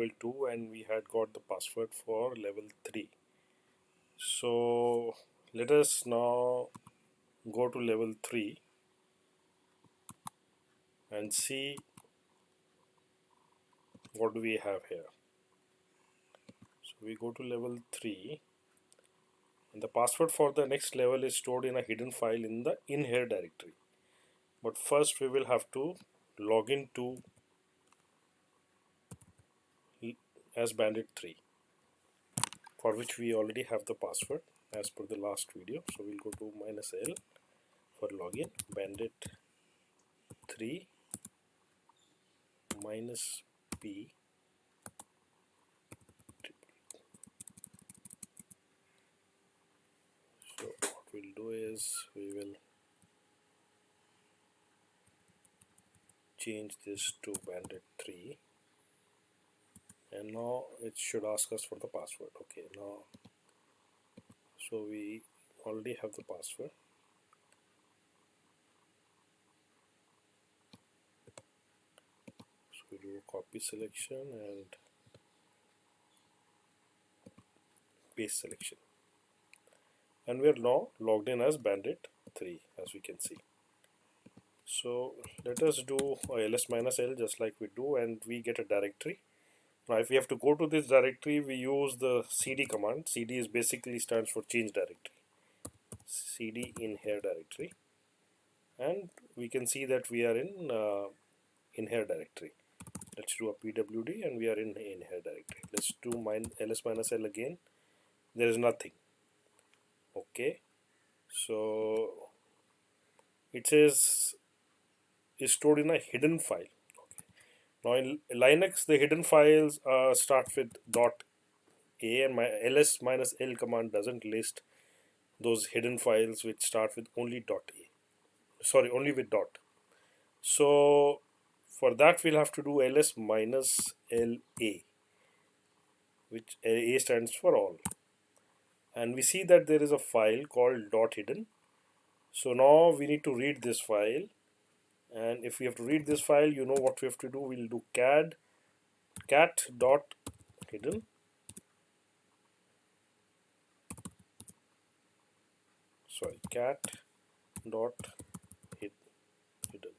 level 2 and we had got the password for level 3. So let us now go to level 3 and see what do we have here. So we go to level 3 and the password for the next level is stored in a hidden file in the in here directory. But first we will have to log into as bandit 3, for which we already have the password as per the last video. So we'll go to -L for login, bandit 3 -p. So what we'll do is we will change this to bandit 3 and now it should ask us for the password. Okay, now so we already have the password. So we do a copy selection and paste selection, and we are now logged in as bandit 3, as we can see. So let us do ls-l just like we do, and we get a directory. Now if we have to go to this directory, we use the cd command. Cd is basically stands for change directory. Cd in here directory, and we can see that we are in here directory. Let's do a pwd and we are in here directory. Let's do ls-l again. There is nothing. Okay, so it says is stored in a hidden file. Now in Linux, the hidden files start with .a, and my ls-l command doesn't list those hidden files which start with only .a. Sorry, only with dot. So for that we'll have to do ls-la, which a stands for all. And we see that there is a file called .hidden. So now we need to read this file. And if we have to read this file, you know what we have to do. We'll do cat .hidden. Sorry, cat dot hidden.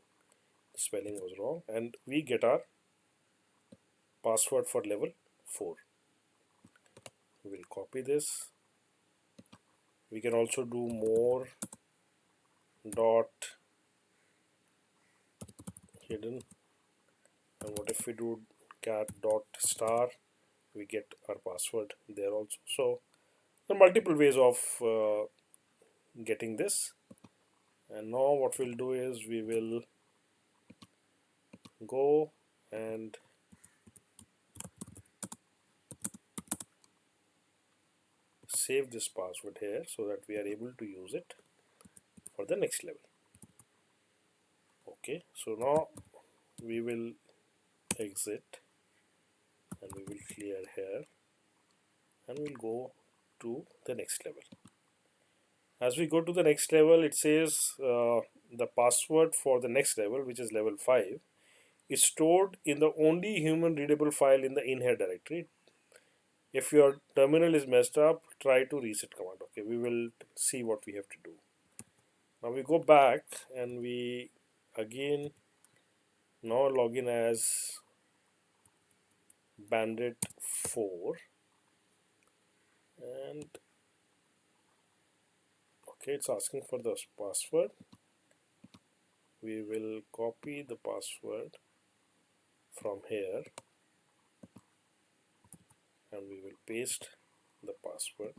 The spelling was wrong, and we get our password for level 4. We'll copy this. We can also do more dot hidden, and what if we do cat dot star, we get our password there also. So there are multiple ways of getting this. And now what we'll do is we will go and save this password here so that we are able to use it for the next level. Okay, so now we will exit and we will clear here and we'll go to the next level. As we go to the next level, it says the password for the next level, which is level 5, is stored in the only human readable file in the in here directory. If your terminal is messed up, try to reset command. Okay, we will see what we have to do. Now we go back and we again now log in as bandit 4, and okay, it's asking for the password. We will copy the password from here and we will paste the password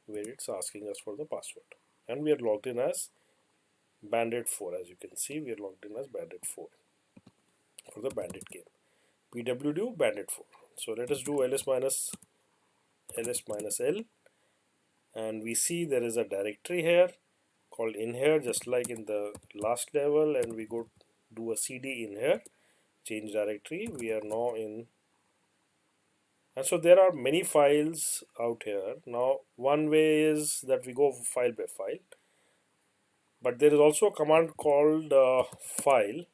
where it's asking us for the password, and we are logged in as bandit 4. As you can see, we are logged in as bandit 4 for the bandit game. pwd bandit 4. So let us do ls-l, and we see there is a directory here called in here, just like in the last level, and we go do a cd in here, change directory. We are now in, and so there are many files out here. Now one way is that we go file by file, but there is also a command called file,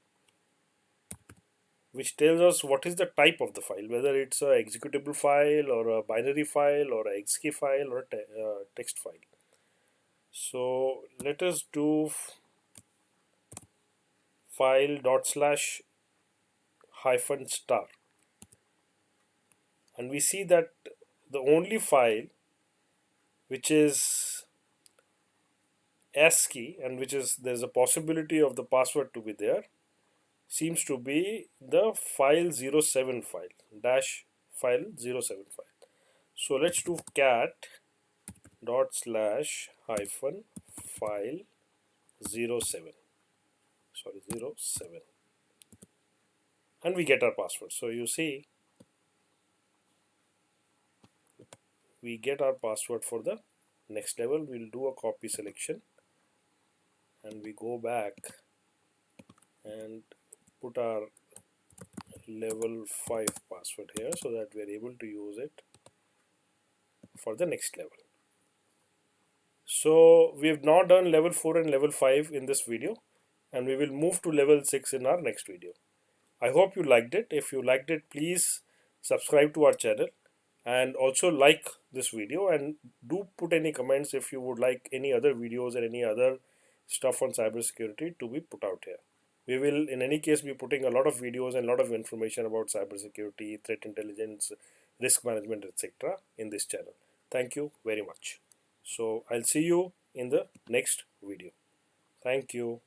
which tells us what is the type of the file, whether it's a executable file or a binary file or a XK file or a text file. So let us do file dot slash hyphen star, and we see that the only file which is ASCII and which is there's a possibility of the password to be there seems to be the file 07 file dash file 07 file. So let's do cat dot slash hyphen file 07, sorry 07, and we get our password. So you see we get our password for the next level. We'll do a copy selection and we go back and put our level 5 password here so that we're able to use it for the next level. So we have now done level 4 and level 5 in this video, and we will move to level 6 in our next video. I hope you liked it. If you liked it, please subscribe to our channel and also like this video, and do put any comments if you would like any other videos or any other stuff on cybersecurity to be put out here. We will in any case be putting a lot of videos and a lot of information about cybersecurity, threat intelligence, risk management, etc. in this channel. Thank you very much. So I'll see you in the next video. Thank you.